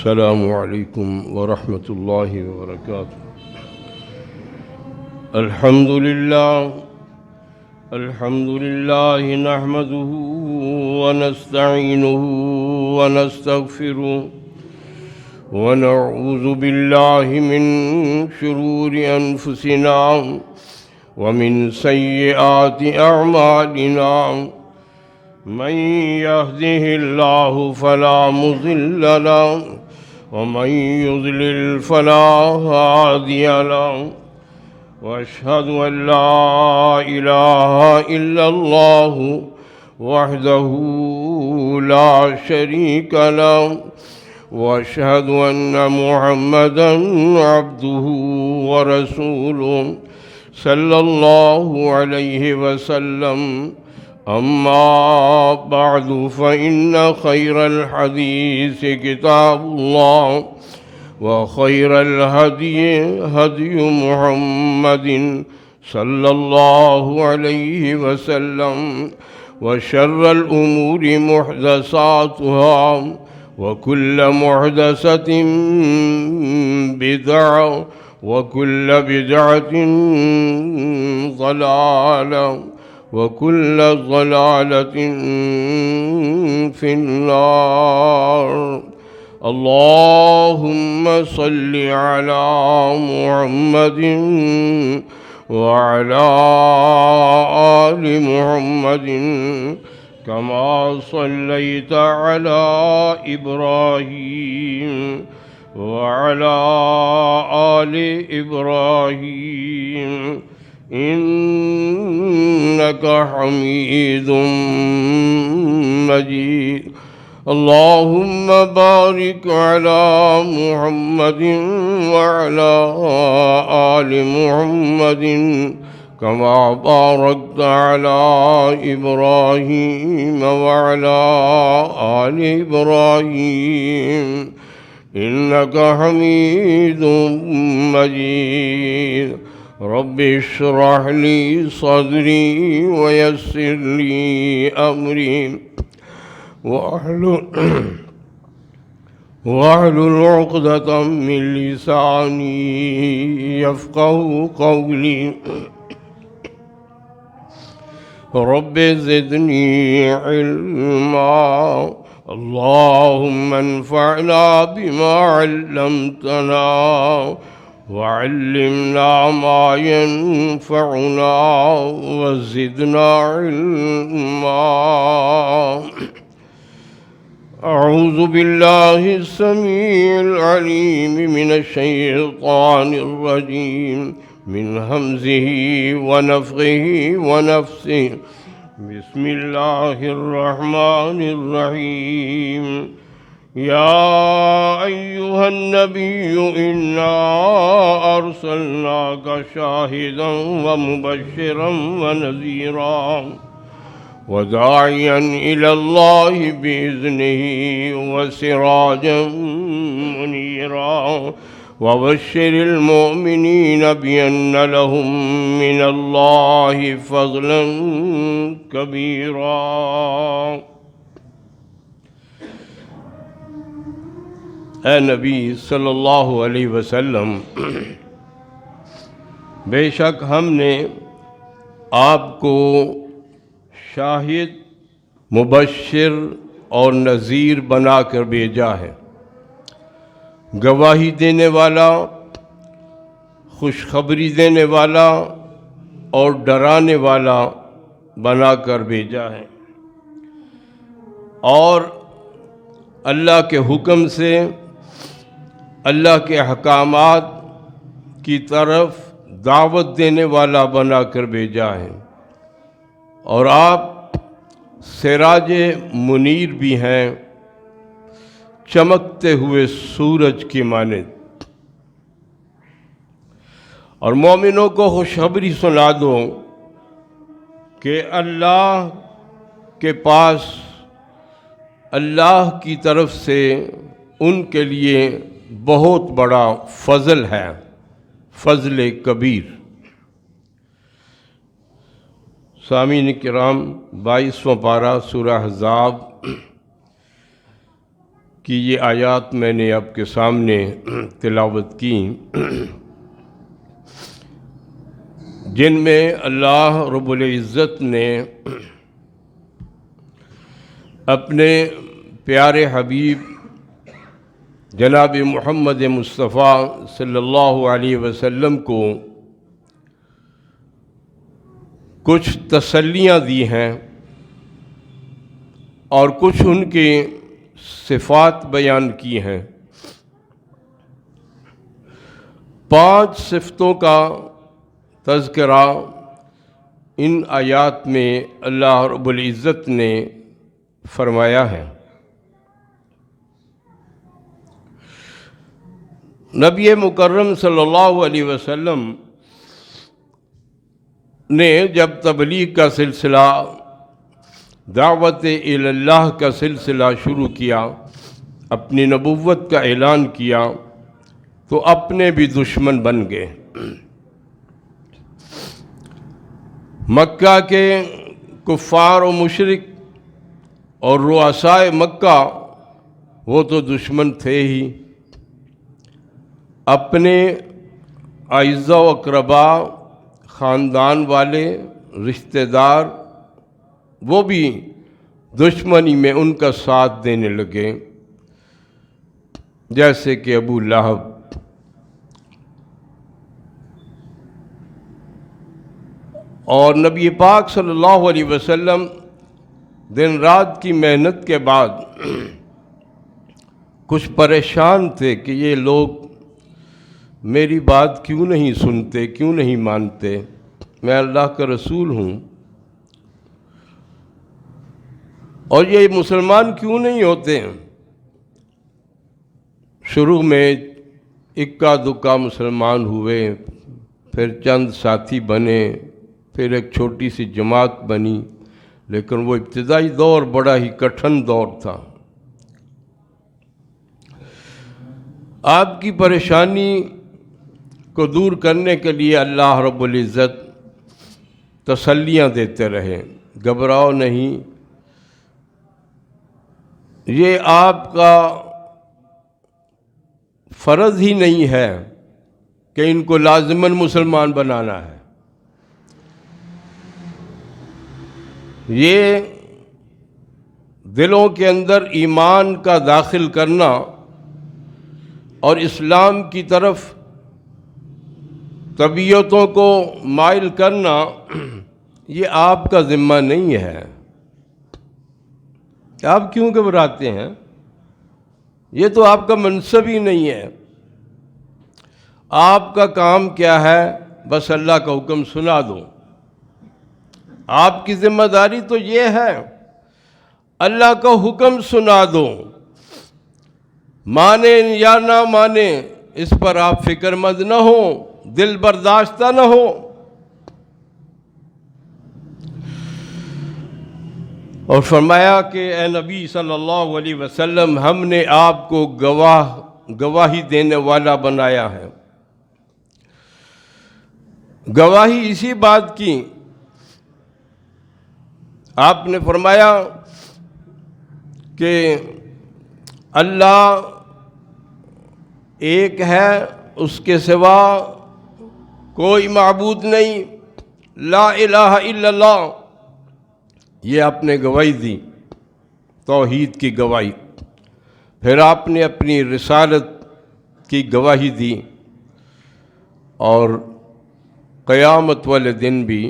السلام عليكم ورحمة الله وبركاته. الحمد لله نحمده ونستعينه ونستغفره ونعوذ بالله من شرور أنفسنا ومن سيئات أعمالنا. من يهده الله فلا مضل له ومن يضلل فلا هادي له، وأشهد أن لا إله إلا الله وحده لا شريك له، وأشهد أن محمدا عبده ورسوله صلى الله عليه وسلم. أما بعد فإن خير الحديث كتاب الله، وخير الهدي هدي محمد صلى الله عليه وسلم، وشر الأمور محدثاتها، وكل محدثة بدعة، وكل بدعة ضلالة، وكل ضلالة في النار. اللهم صل على محمد وعلى آل محمد كما صليت على إبراهيم وعلى آل إبراهيم إنك حميد مجيد. اللهم بارك على محمد وعلى آل محمد كما باركت على إبراهيم وعلى آل إبراهيم إنك حميد مجيد. رب اشرح لي صدري ويسر لي أمري واحلل عقدة من لساني يفقه قولي. رب زدني علما. اللهم انفعنا بما علمتنا وعلمنا ما ينفعنا وزدنا علما. أعوذ بالله السميع العليم من الشيطان الرجيم، من همزه ونفخه ونفثه. بسم الله الرحمن الرحيم. يا أيها النبي إنا أرسلناك شاهدا ومبشرا ونذيرا وداعيا إلى الله بإذنه وسراجا منيرا، وبشر المؤمنين بأن لهم من الله فضلا كبيرا. اے نبی صلی اللہ علیہ وسلم، بے شک ہم نے آپ کو شاہد، مبشر اور نذیر بنا کر بھیجا ہے، گواہی دینے والا، خوشخبری دینے والا اور ڈرانے والا بنا کر بھیجا ہے، اور اللہ کے حکم سے اللہ کے احکامات کی طرف دعوت دینے والا بنا کر بھیجا ہے، اور آپ سراج منیر بھی ہیں، چمکتے ہوئے سورج کی مانند. اور مومنوں کو خوشخبری سنا دو کہ اللہ کے پاس اللہ کی طرف سے ان کے لیے بہت بڑا فضل ہے، فضل کبیر. سامعین کرام، 22واں پارہ سورہ احزاب کہ یہ آیات میں نے آپ کے سامنے تلاوت کی، جن میں اللہ رب العزت نے اپنے پیارے حبیب جناب محمد مصطفیٰ صلی اللہ علیہ وسلم کو کچھ تسلیاں دی ہیں اور کچھ ان کی صفات بیان کی ہیں۔ 5 صفتوں کا تذکرہ ان آیات میں اللہ رب العزت نے فرمایا ہے۔ نبی مکرم صلی اللہ علیہ وسلم نے جب تبلیغ کا سلسلہ، دعوت الی اللہ کا سلسلہ شروع کیا، اپنی نبوت کا اعلان کیا، تو اپنے بھی دشمن بن گئے۔ مکہ کے کفار و مشرک اور رؤسائے مکہ وہ تو دشمن تھے ہی، اپنے اعزاء و اقربا، خاندان والے، رشتہ دار، وہ بھی دشمنی میں ان کا ساتھ دینے لگے، جیسے کہ ابو لہب۔ اور نبی پاک صلی اللہ علیہ وسلم دن رات کی محنت کے بعد کچھ پریشان تھے کہ یہ لوگ میری بات کیوں نہیں سنتے، کیوں نہیں مانتے، میں اللہ کا رسول ہوں، اور یہ مسلمان کیوں نہیں ہوتے۔ شروع میں اکا دکا مسلمان ہوئے، پھر چند ساتھی بنے، پھر ایک چھوٹی سی جماعت بنی، لیکن وہ ابتدائی دور بڑا ہی کٹھن دور تھا۔ آپ کی پریشانی کو دور کرنے کے لیے اللہ رب العزت تسلیاں دیتے رہے، گھبراؤ نہیں، یہ آپ کا فرض ہی نہیں ہے کہ ان کو لازماً مسلمان بنانا ہے، یہ دلوں کے اندر ایمان کا داخل کرنا اور اسلام کی طرف طبیعتوں کو مائل کرنا، یہ آپ کا ذمہ نہیں ہے۔ آپ کیوں گھبراتے ہیں؟ یہ تو آپ کا منصب ہی نہیں ہے۔ آپ کا کام کیا ہے؟ بس اللہ کا حکم سنا دو۔ آپ کی ذمہ داری تو یہ ہے، اللہ کا حکم سنا دو، مانے یا نہ مانے اس پر آپ فکر مند نہ ہو، دل برداشتہ نہ ہو۔ اور فرمایا کہ اے نبی صلی اللہ علیہ وسلم، ہم نے آپ کو گواہی دینے والا بنایا ہے۔ گواہی اسی بات کی، آپ نے فرمایا کہ اللہ ایک ہے، اس کے سوا کوئی معبود نہیں، لا الہ الا اللہ، یہ آپ نے گواہی دی، توحید کی گواہی۔ پھر آپ نے اپنی رسالت کی گواہی دی، اور قیامت والے دن بھی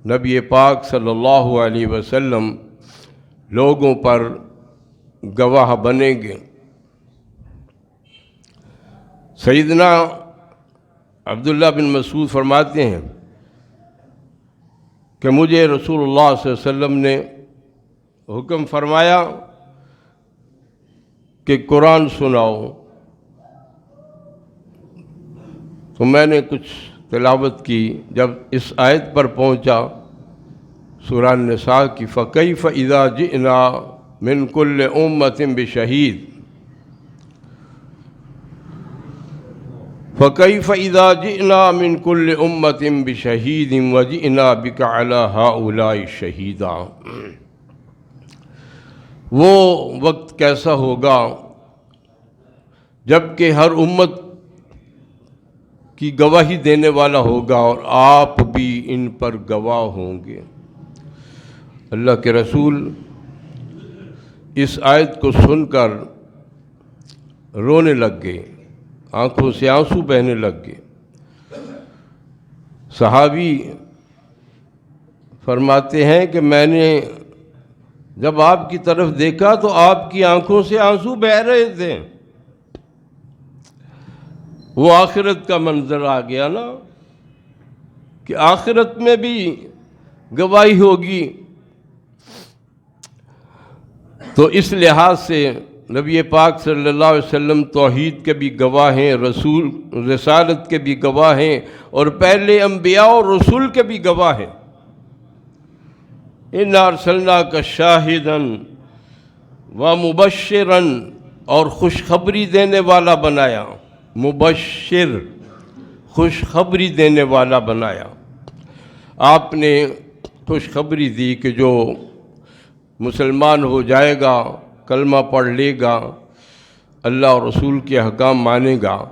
نبی پاک صلی اللہ علیہ وسلم لوگوں پر گواہ بنیں گے۔ سیدنا عبداللہ بن مسعود فرماتے ہیں کہ مجھے رسول اللہ صلی اللہ علیہ وسلم نے حکم فرمایا کہ قرآن سناؤ، تو میں نے کچھ تلاوت کی۔ جب اس آیت پر پہنچا سورہ النساء کی، فَكَيْفَ إِذَا جِئْنَا مِنْ كُلِّ أُمَّةٍ بِشَهِيدٍ، فَكَيْفَ إِذَا جِئْنَا مِنْ كُلِّ أُمَّةٍ بِشَهِيدٍ وَجِئْنَا بِكَ عَلَى هَؤُلَاءِ شَهِيدًا۔ وہ وقت کیسا ہوگا جب کہ ہر امت کی گواہی دینے والا ہوگا اور آپ بھی ان پر گواہ ہوں گے۔ اللہ کے رسول اس آیت کو سن کر رونے لگ گئے، آنکھوں سے آنسو بہنے لگ گئے۔ صحابی فرماتے ہیں کہ میں نے جب آپ کی طرف دیکھا تو آپ کی آنکھوں سے آنسو بہہ رہے تھے۔ وہ آخرت کا منظر آ گیا نا کہ آخرت میں بھی گواہی ہوگی۔ تو اس لحاظ سے نبی پاک صلی اللہ علیہ وسلم توحید کے بھی گواہ ہیں، رسالت کے بھی گواہ ہیں، اور پہلے انبیاء اور رسول کے بھی گواہ ہیں۔ اِنَّا أَرْسَلْنَاكَ شَاهِدًا وَمُبَشِّرًا، اور خوشخبری دینے والا بنایا، مبشر خوشخبری دینے والا بنایا۔ آپ نے خوشخبری دی کہ جو مسلمان ہو جائے گا، کلمہ پڑھ لے گا، اللہ اور رسول کے احکام مانے گا،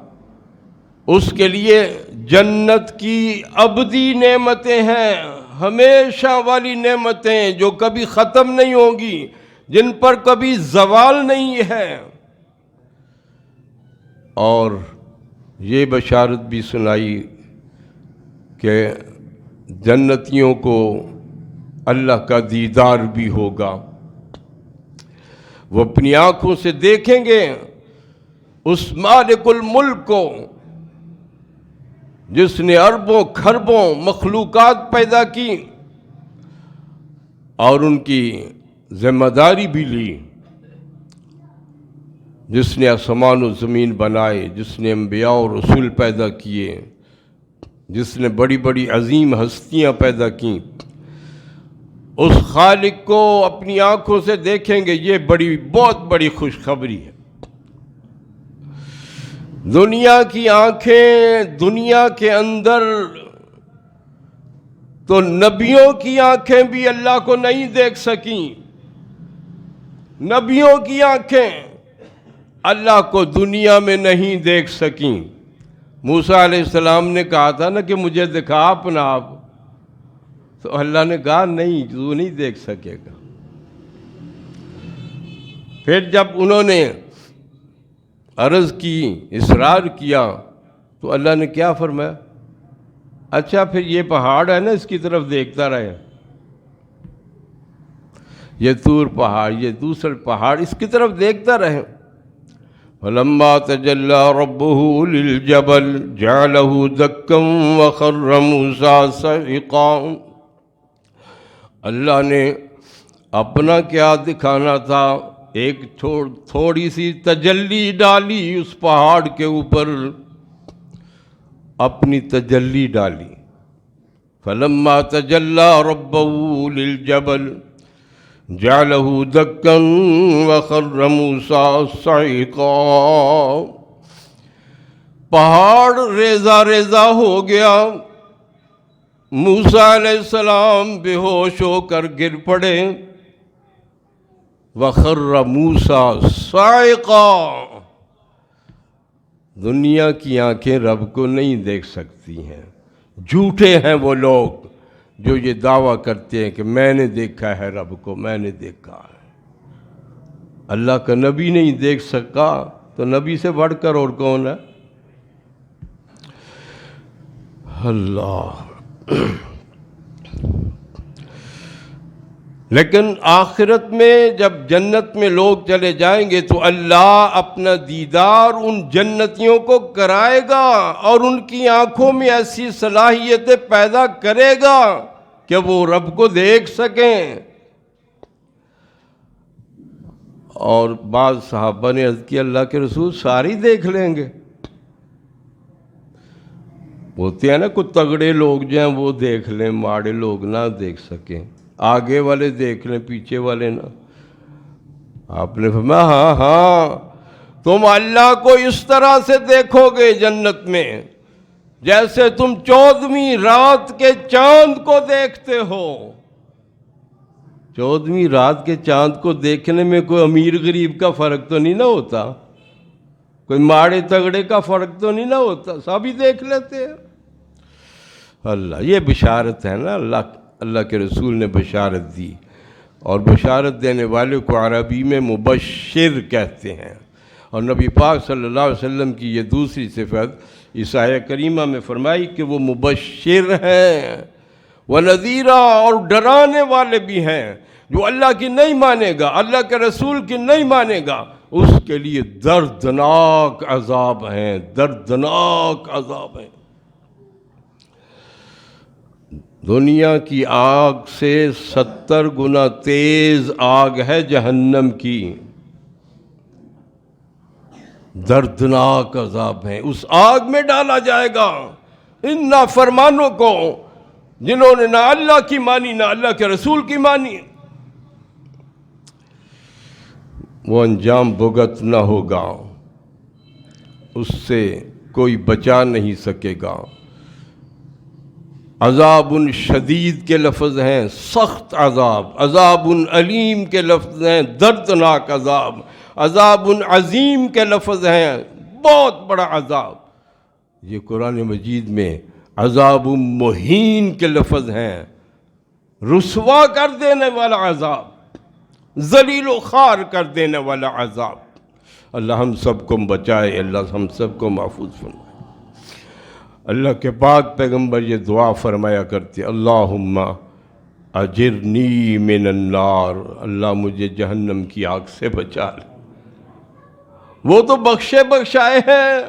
اس کے لیے جنت کی ابدی نعمتیں ہیں، ہمیشہ والی نعمتیں جو کبھی ختم نہیں ہوں گی، جن پر کبھی زوال نہیں ہے۔ اور یہ بشارت بھی سنائی کہ جنتیوں کو اللہ کا دیدار بھی ہوگا، وہ اپنی آنکھوں سے دیکھیں گے اس مالک الملک کو جس نے اربوں کھربوں مخلوقات پیدا کی اور ان کی ذمہ داری بھی لی، جس نے آسمان و زمین بنائے، جس نے انبیاء و رسول پیدا کیے، جس نے بڑی بڑی عظیم ہستیاں پیدا کیں، اس خالق کو اپنی آنکھوں سے دیکھیں گے۔ یہ بہت بڑی خوشخبری ہے۔ دنیا کی آنکھیں دنیا کے اندر تو نبیوں کی آنکھیں بھی اللہ کو نہیں دیکھ سکیں، نبیوں کی آنکھیں اللہ کو دنیا میں نہیں دیکھ سکیں۔ موسیٰ علیہ السلام نے کہا تھا نا کہ مجھے دکھا اپنا آپ، تو اللہ نے کہا نہیں، تو نہیں دیکھ سکے گا۔ پھر جب انہوں نے عرض کی، اصرار کیا، تو اللہ نے کیا فرمایا؟ اچھا پھر یہ پہاڑ ہے نا، اس کی طرف دیکھتا رہے، یہ طور پہاڑ، یہ دوسرا پہاڑ، اس کی طرف دیکھتا رہے۔ فَلَمَّا تَجَلَّى رَبُّهُ لِلْجَبَلِ جَعَلَهُ دَكًّا وَخَرَّ مُوسَىٰ صَعِقًا۔ اللہ نے اپنا کیا دکھانا تھا، ایک تھوڑی سی تجلی ڈالی اس پہاڑ کے اوپر، اپنی تجلی ڈالی۔ فَلَمَّا تَجَلَّى رَبُّهُ لِلْجَبَلِ جَعَلَهُ دَكًّا وَخَرَّ مُوسَىٰ صَعِقًا۔ پہاڑ ریزہ ریزہ ہو گیا، موسیٰ علیہ السلام بے ہوش ہو کر گر پڑے۔ وَخَرَّ مُوسَىٰ صَعِقًا۔ دنیا کی آنکھیں رب کو نہیں دیکھ سکتی ہیں۔ جھوٹے ہیں وہ لوگ جو یہ دعویٰ کرتے ہیں کہ میں نے دیکھا ہے رب کو، میں نے دیکھا ہے۔ اللہ کا نبی نہیں دیکھ سکا تو نبی سے بڑھ کر اور کون ہے؟ اللہ۔ لیکن آخرت میں جب جنت میں لوگ چلے جائیں گے تو اللہ اپنا دیدار ان جنتیوں کو کرائے گا اور ان کی آنکھوں میں ایسی صلاحیتیں پیدا کرے گا کہ وہ رب کو دیکھ سکیں۔ اور بعض صحابہ نے عرض کیا اللہ کے رسول ساری دیکھ لیں گے؟ ہوتے ہیں نا کچھ تگڑے لوگ جو ہیں وہ دیکھ لیں، ماڑے لوگ نہ دیکھ سکیں، آگے والے دیکھ لیں پیچھے والے نہ۔ آپ نے فرمایا ہاں ہاں، تم اللہ کو اس طرح سے دیکھو گے جنت میں جیسے تم 14ویں رات کے چاند کو دیکھتے ہو۔ 14ویں رات کے چاند کو دیکھنے میں کوئی امیر غریب کا فرق تو نہیں نہ ہوتا، کوئی ماڑے تگڑے کا فرق تو نہیں نہ ہوتا، سبھی دیکھ لیتے ہیں۔ اللہ، یہ بشارت ہے نا، اللہ کے رسول نے بشارت دی، اور بشارت دینے والے کو عربی میں مبشر کہتے ہیں۔ اور نبی پاک صلی اللہ علیہ وسلم کی یہ دوسری صفت اس آیہ کریمہ میں فرمائی کہ وہ مبشر ہیں، وَنَذِيرًا، اور ڈرانے والے بھی ہیں۔ جو اللہ کی نہیں مانے گا، اللہ کے رسول کی نہیں مانے گا، اس کے لیے دردناک عذاب ہیں، دردناک عذاب ہیں۔ دنیا کی آگ سے 70 گنا تیز آگ ہے جہنم کی، دردناک عذاب ہیں، اس آگ میں ڈالا جائے گا ان نافرمانوں کو جنہوں نے نہ اللہ کی مانی نہ اللہ کے رسول کی مانی۔ وہ انجام بھگتنا ہوگا، اس سے کوئی بچا نہیں سکے گا۔ عذاب شدید کے لفظ ہیں، سخت عذاب، عذاب علیم کے لفظ ہیں، دردناک عذاب، عذاب عظیم کے لفظ ہیں، بہت بڑا عذاب۔ یہ قرآن مجید میں عذاب مہین کے لفظ ہیں، رسوا کر دینے والا عذاب، ذلیل و خوار کر دینے والا عذاب۔ اللہ ہم سب کو بچائے، اللہ ہم سب کو محفوظ فرمائے۔ اللہ کے پاک پیغمبر یہ دعا فرمایا کرتے، اللہم اجرنی من النار، اللہ مجھے جہنم کی آگ سے بچا لے۔ وہ تو بخشے بخشائے ہیں،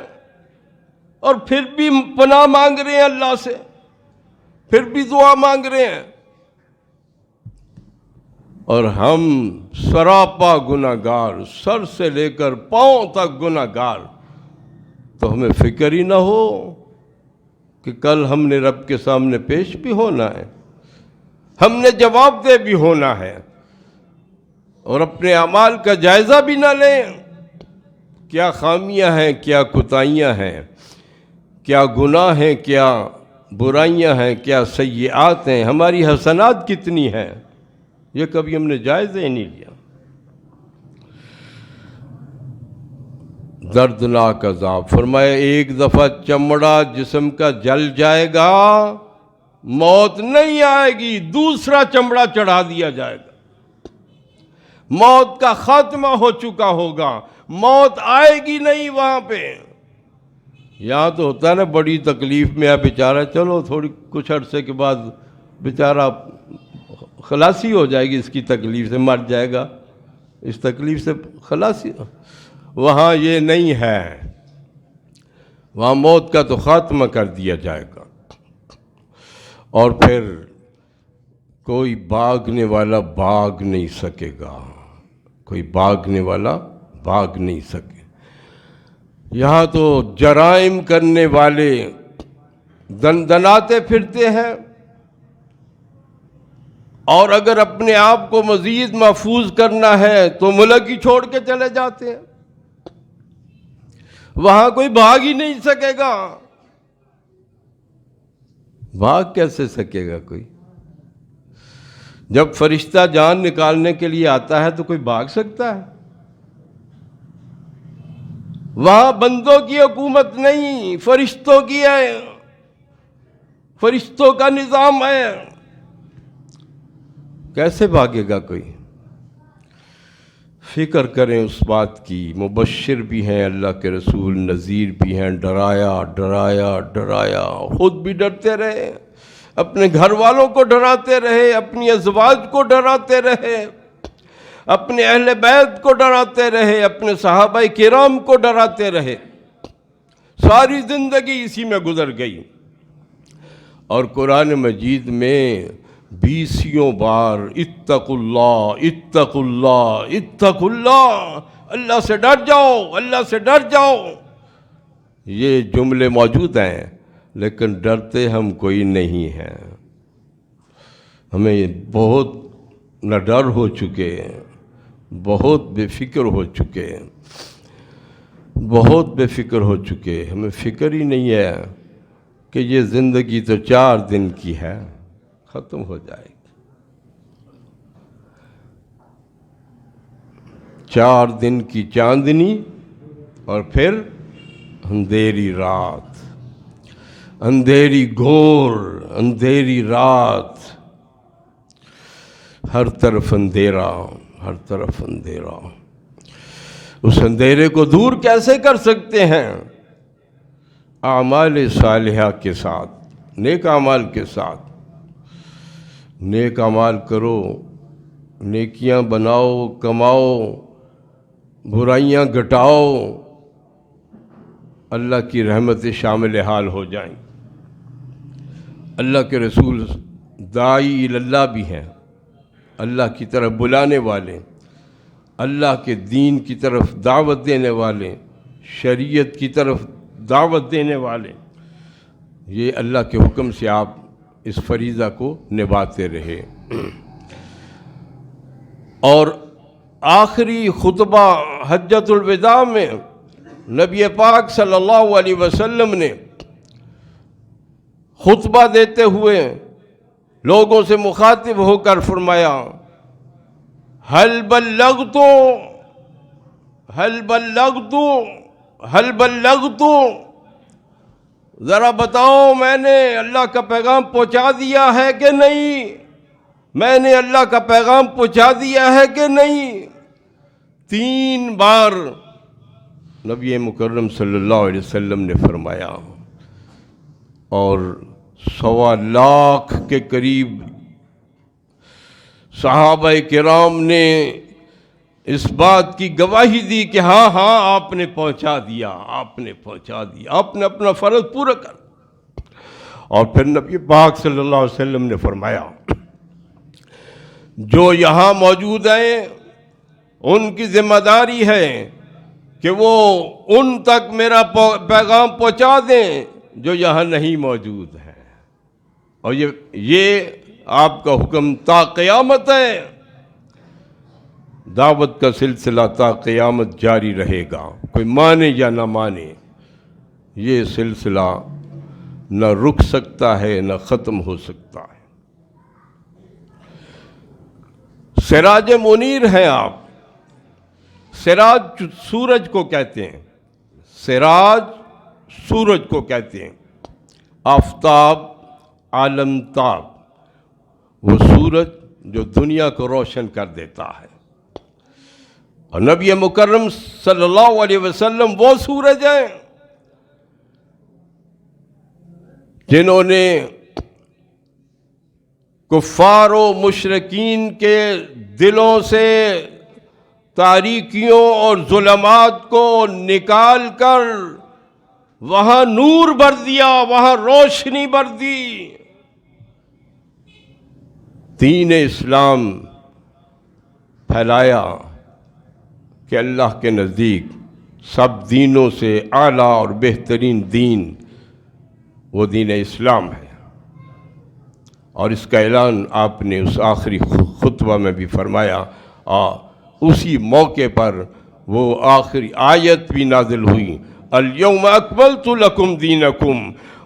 اور پھر بھی پناہ مانگ رہے ہیں اللہ سے، پھر بھی دعا مانگ رہے ہیں، اور ہم سراپا گناہگار، سر سے لے کر پاؤں تک گناہگار، تو ہمیں فکر ہی نہ ہو کہ کل ہم نے رب کے سامنے پیش بھی ہونا ہے، ہم نے جواب دہ بھی ہونا ہے، اور اپنے اعمال کا جائزہ بھی نہ لیں، کیا خامیاں ہیں، کیا کوتاہیاں ہیں، کیا گناہ ہیں، کیا برائیاں ہیں، کیا سیئات ہیں، ہماری حسنات کتنی ہیں، یہ کبھی ہم نے جائزہ ہی نہیں لیا۔ دردناک عذاب، فرمایا ایک دفعہ چمڑا جسم کا جل جائے گا، موت نہیں آئے گی، دوسرا چمڑا چڑھا دیا جائے گا، موت کا خاتمہ ہو چکا ہوگا، موت آئے گی نہیں وہاں پہ۔ یہاں تو ہوتا ہے نا، بڑی تکلیف میں ہے بیچارہ، چلو تھوڑی کچھ عرصے کے بعد بیچارہ خلاصی ہو جائے گی، اس کی تکلیف سے مر جائے گا، اس تکلیف سے خلاصی۔ وہاں یہ نہیں ہے، وہاں موت کا تو خاتمہ کر دیا جائے گا، اور پھر کوئی بھاگنے والا بھاگ نہیں سکے گا، کوئی بھاگنے والا بھاگ نہیں سکے۔ یہاں تو جرائم کرنے والے دندناتے پھرتے ہیں، اور اگر اپنے آپ کو مزید محفوظ کرنا ہے تو ملک ہی چھوڑ کے چلے جاتے ہیں، وہاں کوئی بھاگ ہی نہیں سکے گا۔ بھاگ کیسے سکے گا کوئی؟ جب فرشتہ جان نکالنے کے لیے آتا ہے تو کوئی بھاگ سکتا ہے؟ وہاں بندوں کی حکومت نہیں، فرشتوں کی ہے، فرشتوں کا نظام ہے، کیسے بھاگے گا کوئی؟ فکر کریں اس بات کی، مبشر بھی ہیں اللہ کے رسول، نذیر بھی ہیں، ڈرایا ڈرایا ڈرایا، خود بھی ڈرتے رہے، اپنے گھر والوں کو ڈراتے رہے، اپنی ازواج کو ڈراتے رہے، اپنے اہل بیت کو ڈراتے رہے، اپنے صحابہ کرام کو ڈراتے رہے، ساری زندگی اسی میں گزر گئی۔ اور قرآن مجید میں 20 بار اتقوا اللہ اتقوا اللہ اتقوا اللہ، اللہ سے ڈر جاؤ، اللہ سے ڈر جاؤ، یہ جملے موجود ہیں، لیکن ڈرتے ہم کوئی نہیں ہیں۔ ہمیں بہت نہ ڈر ہو چکے ہیں، بہت بے فکر ہو چکے ہیں، بہت بے فکر ہو چکے، ہمیں فکر ہی نہیں ہے کہ یہ زندگی تو 4 دن کی ہے، ختم ہو جائے گی۔ 4 دن کی چاندنی اور پھر اندھیری رات، اندھیری گھور، اندھیری رات، ہر طرف اندھیرا، ہر طرف اندھیرا۔ اس اندھیرے کو دور کیسے کر سکتے ہیں؟ اعمال صالحہ کے ساتھ، نیک اعمال کے ساتھ۔ نیک اعمال کرو، نیکیاں بناؤ، کماؤ، برائیاں گھٹاؤ، اللہ کی رحمتیں شامل حال ہو جائیں۔ اللہ کے رسول داعی اللہ بھی ہیں، اللہ کی طرف بلانے والے، اللہ کے دین کی طرف دعوت دینے والے، شریعت کی طرف دعوت دینے والے۔ یہ اللہ کے حکم سے آپ اس فریضہ کو نبھاتے رہے۔ اور آخری خطبہ حجۃ الوداع میں نبی پاک صلی اللہ علیہ وسلم نے خطبہ دیتے ہوئے لوگوں سے مخاطب ہو کر فرمایا، هل بلغت هل بلغت هل بلغت، ذرا بتاؤ میں نے اللہ کا پیغام پہنچا دیا ہے کہ نہیں، میں نے اللہ کا پیغام پہنچا دیا ہے کہ نہیں۔ 3 بار نبی مکرم صلی اللہ علیہ وسلم نے فرمایا، اور 1.25 لاکھ کے قریب صحابہ کرام نے اس بات کی گواہی دی کہ ہاں ہاں آپ نے پہنچا دیا، آپ نے پہنچا دیا، آپ نے اپنا فرض پورا کر۔ اور پھر نبی پاک صلی اللہ علیہ وسلم نے فرمایا، جو یہاں موجود ہیں ان کی ذمہ داری ہے کہ وہ ان تک میرا پیغام پہنچا دیں جو یہاں نہیں موجود ہے، اور یہ آپ کا حکم تا قیامت ہے۔ دعوت کا سلسلہ تا قیامت جاری رہے گا، کوئی مانے یا نہ مانے، یہ سلسلہ نہ رک سکتا ہے نہ ختم ہو سکتا ہے۔ سراج منیر ہیں آپ، سراج سورج کو کہتے ہیں، سراج سورج کو کہتے ہیں، آفتاب، عالم تاب، وہ سورج جو دنیا کو روشن کر دیتا ہے۔ اور نبی مکرم صلی اللہ علیہ وسلم وہ سورج ہیں جنہوں نے کفار و مشرکین کے دلوں سے تاریکیوں اور ظلمات کو نکال کر وہاں نور بھر دیا، وہاں روشنی بھر دی۔ دین اسلام پھیلایا کہ اللہ کے نزدیک سب دینوں سے اعلیٰ اور بہترین دین وہ دین اسلام ہے۔ اور اس کا اعلان آپ نے اس آخری خطبہ میں بھی فرمایا، اسی موقع پر وہ آخری آیت بھی نازل ہوئی، اليوم اکملت لکم دینکم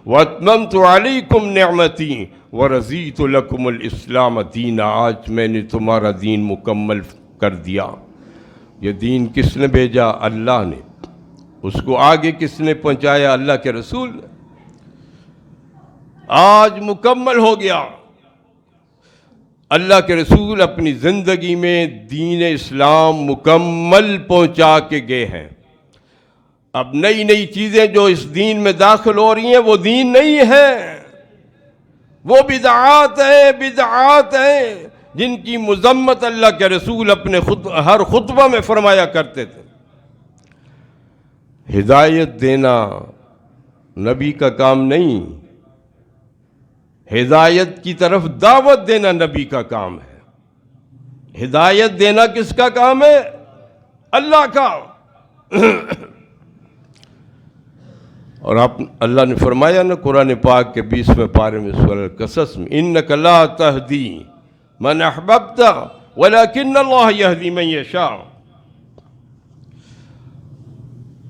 واتممت علیکم نعمتی ورضیت لکم الاسلام دینا، آج میں نے تمہارا دین مکمل کر دیا۔ یہ دین کس نے بھیجا؟ اللہ نے۔ اس کو آگے کس نے پہنچایا؟ اللہ کے رسول نے۔ آج مکمل ہو گیا۔ اللہ کے رسول اپنی زندگی میں دین اسلام مکمل پہنچا کے گئے ہیں۔ اب نئی نئی چیزیں جو اس دین میں داخل ہو رہی ہیں وہ دین نہیں ہے، وہ بدعات ہیں، بدعات ہیں جن کی مذمت اللہ کے رسول اپنے ہر خطبہ میں فرمایا کرتے تھے۔ ہدایت دینا نبی کا کام نہیں، ہدایت کی طرف دعوت دینا نبی کا کام ہے۔ ہدایت دینا کس کا کام ہے؟ اللہ کا۔ اور اللہ نے فرمایا نا قرآن پاک کے 20ویں پارے میں سورہ القصص میں، اِنَّكَ لَا تَهْدِي مَنْ أَحْبَبْتَ وَلَكِنَّ اللَّهَ يَهْدِي مَنْ يَشَاءُ۔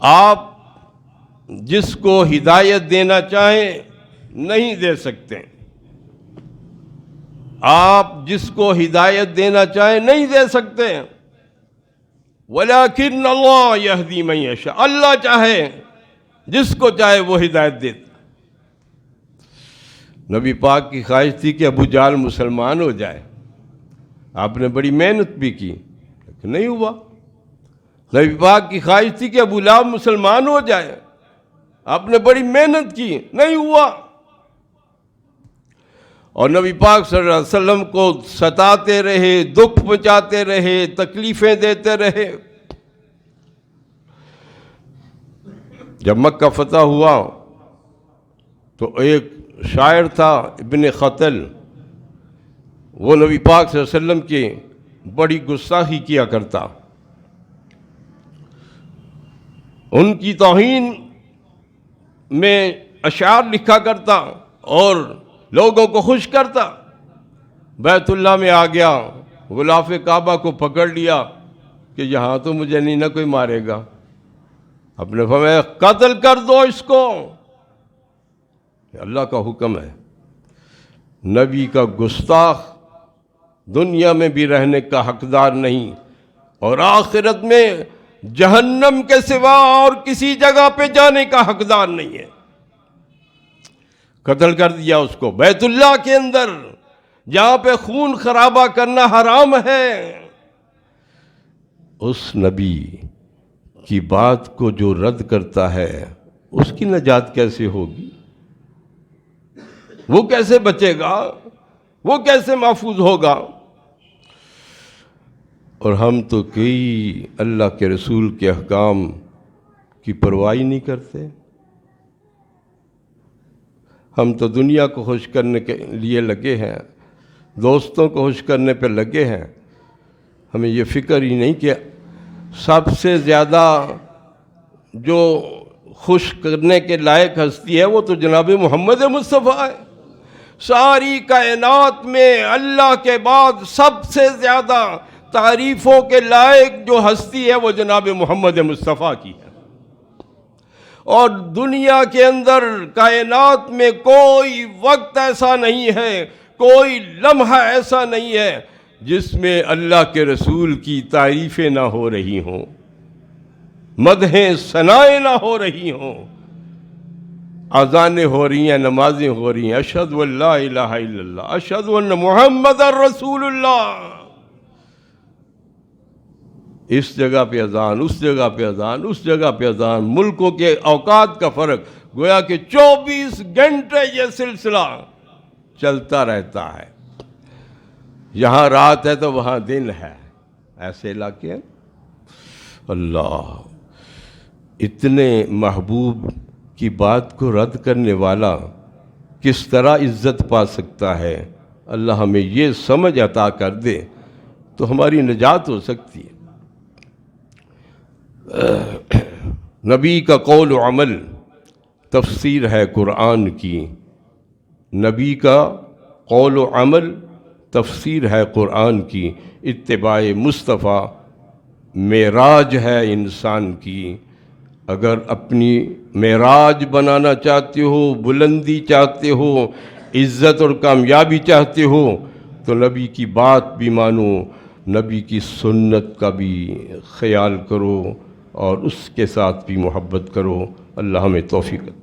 آپ جس کو ہدایت دینا چاہیں نہیں دے سکتے، آپ جس کو ہدایت دینا چاہیں نہیں دے سکتے، ولیکن اللہ یہدی من یشاء، اللہ چاہے جس کو چاہے وہ ہدایت دیتا۔ نبی پاک کی خواہش تھی کہ ابو جہل مسلمان ہو جائے، آپ نے بڑی محنت بھی کی لیکن نہیں ہوا۔ نبی پاک کی خواہش تھی کہ ابو لہب مسلمان ہو جائے، آپ نے بڑی محنت کی، نہیں ہوا۔ اور نبی پاک صلی اللہ علیہ وسلم کو ستاتے رہے، دکھ پہنچاتے رہے، تکلیفیں دیتے رہے۔ جب مکہ فتح ہوا تو ایک شاعر تھا ابن خطل، وہ نبی پاک صلی اللہ علیہ وسلم کی بڑی گستاخی کیا کرتا، ان کی توہین میں اشعار لکھا کرتا اور لوگوں کو خوش کرتا۔ بیت اللہ میں آ گیا، غلاف کعبہ کو پکڑ لیا کہ یہاں تو مجھے نہیں نہ کوئی مارے گا، اپنے فرمایا قتل کر دو اس کو، اللہ کا حکم ہے۔ نبی کا گستاخ دنیا میں بھی رہنے کا حقدار نہیں، اور آخرت میں جہنم کے سوا اور کسی جگہ پہ جانے کا حقدار نہیں ہے۔ قتل کر دیا اس کو بیت اللہ کے اندر، جہاں پہ خون خرابہ کرنا حرام ہے۔ اس نبی کی بات کو جو رد کرتا ہے اس کی نجات کیسے ہوگی؟ وہ کیسے بچے گا؟ وہ کیسے محفوظ ہوگا؟ اور ہم تو کئی اللہ کے رسول کے احکام کی پرواہ نہیں کرتے، ہم تو دنیا کو خوش کرنے کے لیے لگے ہیں، دوستوں کو خوش کرنے پہ لگے ہیں، ہمیں یہ فکر ہی نہیں کہ سب سے زیادہ جو خوش کرنے کے لائق ہستی ہے وہ تو جناب محمد مصطفیٰ ہے۔ ساری کائنات میں اللہ کے بعد سب سے زیادہ تعریفوں کے لائق جو ہستی ہے وہ جناب محمد مصطفیٰ کی ہے، اور دنیا کے اندر کائنات میں کوئی وقت ایسا نہیں ہے، کوئی لمحہ ایسا نہیں ہے جس میں اللہ کے رسول کی تعریفیں نہ ہو رہی ہوں، مدحیں ثنائیں نہ ہو رہی ہوں، اذانیں ہو رہی ہیں، نمازیں ہو رہی ہیں، اشہد ان لا الہ الا اللہ، اشہد ان محمد رسول اللہ، اس جگہ پہ اذان، اس جگہ پہ اذان، اس جگہ پہ اذان، ملکوں کے اوقات کا فرق، گویا کہ 24 گھنٹے یہ سلسلہ چلتا رہتا ہے، یہاں رات ہے تو وہاں دن ہے، ایسے علاقے ہیں۔ اللہ اتنے محبوب کی بات کو رد کرنے والا کس طرح عزت پا سکتا ہے؟ اللہ ہمیں یہ سمجھ عطا کر دے تو ہماری نجات ہو سکتی ہے۔ نبی کا قول و عمل تفسیر ہے قرآن کی، نبی کا قول و عمل تفسیر ہے قرآن کی، اتباع مصطفیٰ معراج ہے انسان کی۔ اگر اپنی معراج بنانا چاہتے ہو، بلندی چاہتے ہو، عزت اور کامیابی چاہتے ہو تو نبی کی بات بھی مانو، نبی کی سنت کا بھی خیال کرو اور اس کے ساتھ بھی محبت کرو۔ اللہ ہمیں توفیق دے۔